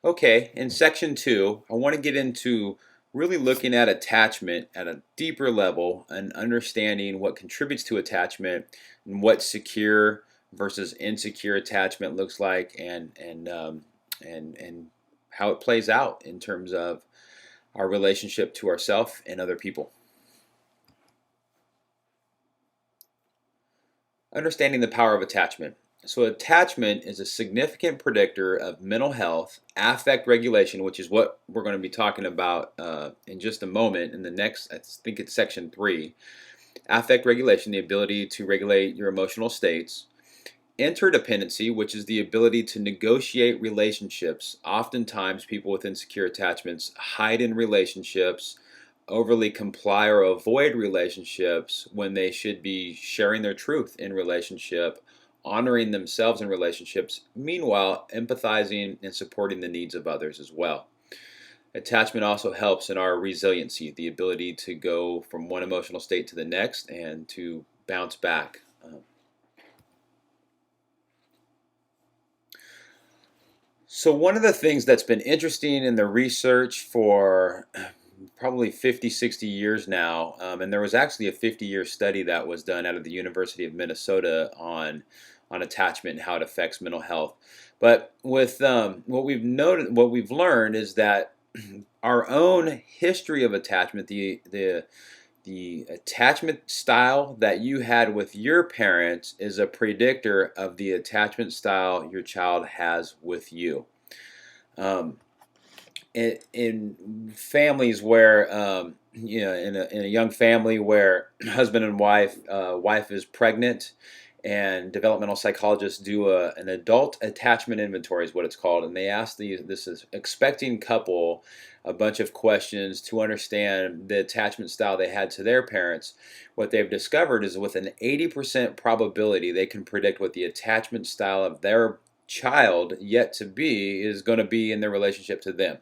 Okay, in section 2, I want to get into really looking at attachment at a deeper level and understanding what contributes to attachment and what secure versus insecure attachment looks like and how it plays out in terms of our relationship to ourselves and other people. Understanding the power of attachment. So, attachment is a significant predictor of mental health, affect regulation, which is what we're going to be talking about in just a moment. In the next, I think it's section 3, affect regulation, the ability to regulate your emotional states. Interdependency, which is the ability to negotiate relationships. Oftentimes, people with insecure attachments hide in relationships, overly comply or avoid relationships when they should be sharing their truth in relationship, honoring themselves in relationships, meanwhile empathizing and supporting the needs of others as well. Attachment also helps in our resiliency, the ability to go from one emotional state to the next and to bounce back. So one of the things that's been interesting in the research for probably 50, 60 years now, and there was actually a 50-year study that was done out of the University of Minnesota on attachment and how it affects mental health. But with what we've noted, what we've learned is that our own history of attachment, the attachment style that you had with your parents is a predictor of the attachment style your child has with you. Um, in families where in a young family where husband and wife is pregnant, and developmental psychologists do an adult attachment inventory is what it's called, and they ask this is expecting couple a bunch of questions to understand the attachment style they had to their parents. What they've discovered is with an 80% probability they can predict what the attachment style of their child yet to be is going to be in their relationship to them.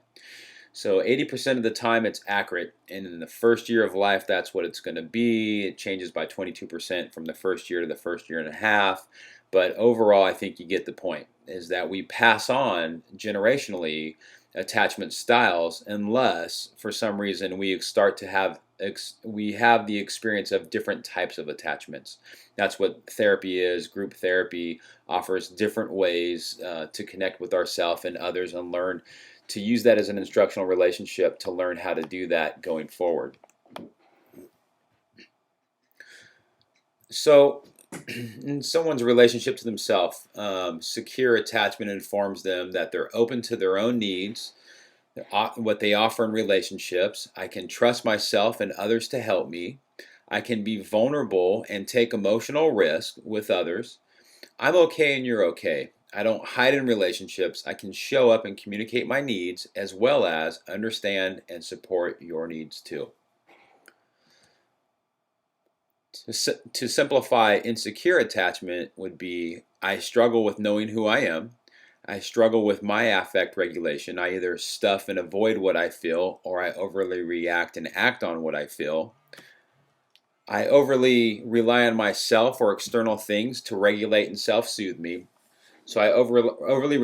So 80% of the time it's accurate, and in the first year of life that's what it's going to be. It changes by 22% from the first year to the first year and a half, but overall I think you get the point, is that we pass on generationally attachment styles unless for some reason we start to have we have the experience of different types of attachments. That's what therapy is. Group therapy offers different ways to connect with ourselves and others and learn to use that as an instructional relationship to learn how to do that going forward. So, in someone's relationship to themselves, secure attachment informs them that they're open to their own needs, what they offer in relationships. I can trust myself and others to help me. I can be vulnerable and take emotional risk with others. I'm okay and you're okay. I don't hide in relationships. I can show up and communicate my needs as well as understand and support your needs too. To simplify, insecure attachment would be I struggle with knowing who I am. I struggle with my affect regulation. I either stuff and avoid what I feel, or I overly react and act on what I feel. I overly rely on myself or external things to regulate and self soothe me. So overly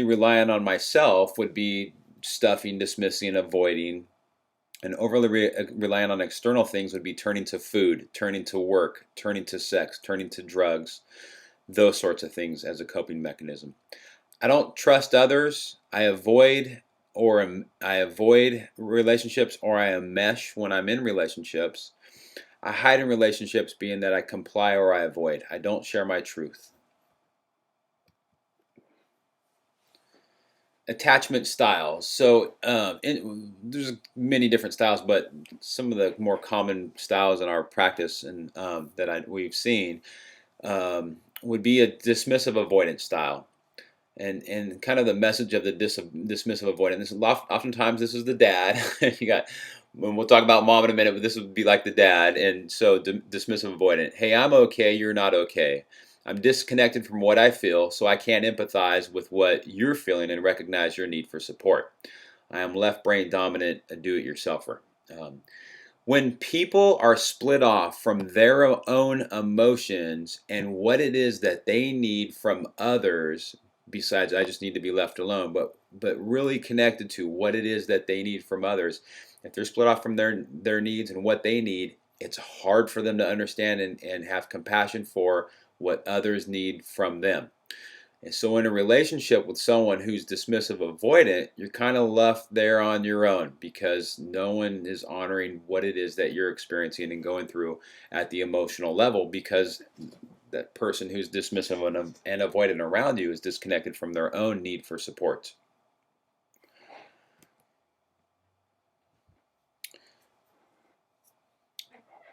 reliant on myself would be stuffing, dismissing, avoiding. And overly reliant on external things would be turning to food, turning to work, turning to sex, turning to drugs, those sorts of things as a coping mechanism. I don't trust others. I avoid relationships, or I enmesh when I'm in relationships. I hide in relationships, being that I comply or I avoid. I don't share my truth. Attachment styles. So there's many different styles, but some of the more common styles in our practice and we've seen would be a dismissive avoidance style. And kind of the message of the dismissive avoidance. Oftentimes this is the dad. You got, when we'll talk about mom in a minute, but this would be like the dad. And so dismissive avoidant. Hey, I'm okay. You're not okay. I'm disconnected from what I feel, so I can't empathize with what you're feeling and recognize your need for support. I am left brain dominant, a do-it-yourselfer. Um, when people are split off from their own emotions and what it is that they need from others besides I just need to be left alone, but really connected to what it is that they need from others. If they're split off from their needs and what they need, it's hard for them to understand and have compassion for what others need from them. And so, in a relationship with someone who's dismissive avoidant, you're kind of left there on your own because no one is honoring what it is that you're experiencing and going through at the emotional level, because that person who's dismissive and avoidant around you is disconnected from their own need for support.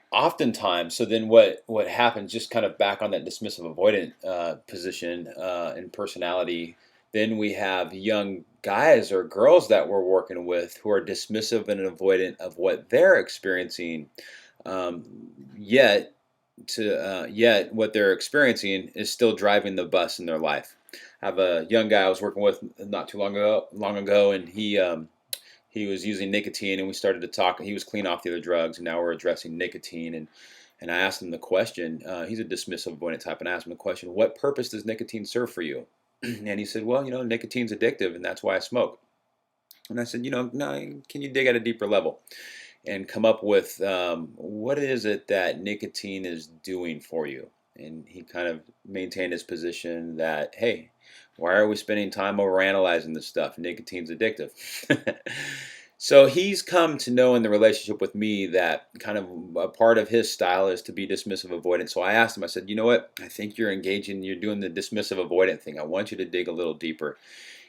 Oftentimes, so then what happens, just kind of back on that dismissive avoidant position and personality, then we have young guys or girls that we're working with who are dismissive and avoidant of what they're experiencing, um, yet yet what they're experiencing is still driving the bus in their life. I have a young guy I was working with not too long ago, and he was using nicotine, and we started to talk. He was clean off the other drugs, and now we're addressing nicotine. And I asked him the question. He's a dismissive avoidant type, and I asked him the question: "What purpose does nicotine serve for you?" And he said, "Well, nicotine's addictive, and that's why I smoke." And I said, "No, can you dig at a deeper level and come up with what is it that nicotine is doing for you?" And he kind of maintained his position that, hey, why are we spending time over analyzing this stuff? Nicotine's addictive. So he's come to know in the relationship with me that kind of a part of his style is to be dismissive avoidant. So I asked him, I said, you know what? I think you're doing the dismissive avoidant thing. I want you to dig a little deeper.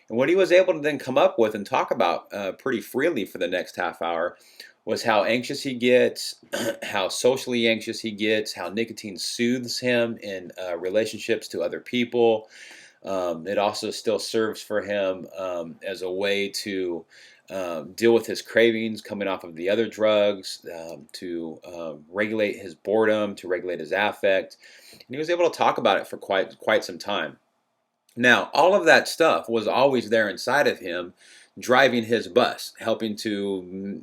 And what he was able to then come up with and talk about pretty freely for the next half hour was how anxious he gets, how socially anxious he gets, how nicotine soothes him in relationships to other people. It also still serves for him as a way to deal with his cravings coming off of the other drugs, to regulate his boredom, to regulate his affect. And he was able to talk about it for quite some time. Now, all of that stuff was always there inside of him, driving his bus, helping to,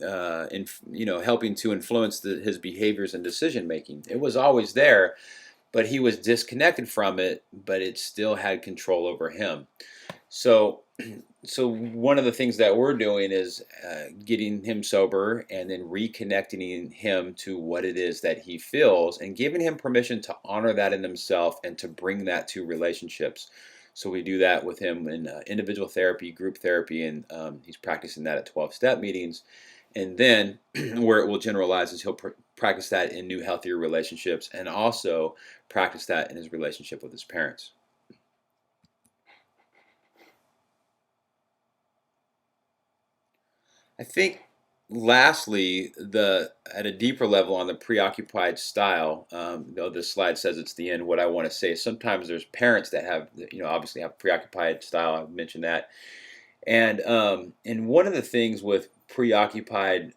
helping to influence his behaviors and decision making. It was always there, but he was disconnected from it, but it still had control over him. So, so one of the things that we're doing is getting him sober and then reconnecting him to what it is that he feels and giving him permission to honor that in himself and to bring that to relationships. So we do that with him in individual therapy, group therapy, and he's practicing that at 12-step meetings. And then where it will generalize is he'll practice that in new, healthier relationships and also practice that in his relationship with his parents. I think lastly, the at a deeper level on the preoccupied style, though this slide says it's the end, what I want to say is sometimes there's parents that have, obviously have preoccupied style. I've mentioned that. And one of the things with preoccupied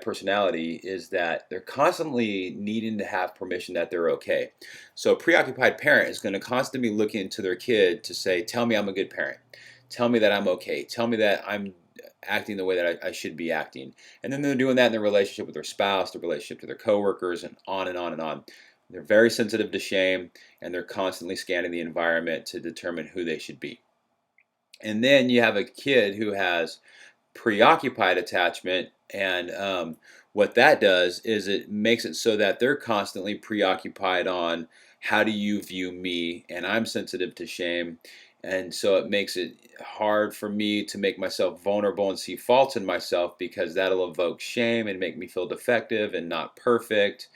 personality is that they're constantly needing to have permission that they're okay. So a preoccupied parent is going to constantly be looking to their kid to say, "Tell me I'm a good parent. Tell me that I'm okay. Tell me that I'm acting the way that I should be acting." And then they're doing that in their relationship with their spouse, their relationship to their coworkers, and on and on and on. They're very sensitive to shame, and they're constantly scanning the environment to determine who they should be. And then you have a kid who has preoccupied attachment, and what that does is it makes it so that they're constantly preoccupied on how do you view me, and I'm sensitive to shame, and so it makes it hard for me to make myself vulnerable and see faults in myself because that'll evoke shame and make me feel defective and not perfect,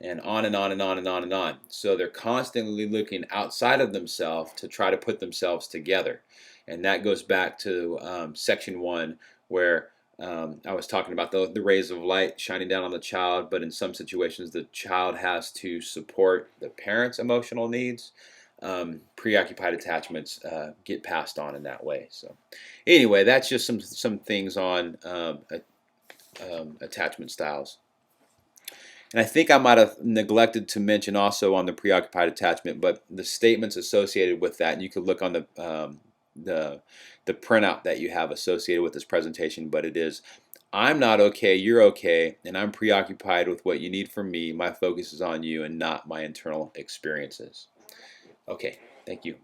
and on and on and on and on and on. So they're constantly looking outside of themselves to try to put themselves together. And that goes back to section one, where I was talking about the rays of light shining down on the child, but in some situations, the child has to support the parent's emotional needs. Preoccupied attachments get passed on in that way. So, anyway, that's just some things on attachment styles. And I think I might have neglected to mention also on the preoccupied attachment, but the statements associated with that, and you could look on the the printout that you have associated with this presentation, but it is, "I'm not okay, you're okay, and I'm preoccupied with what you need from me. My focus is on you and not my internal experiences." Okay, thank you.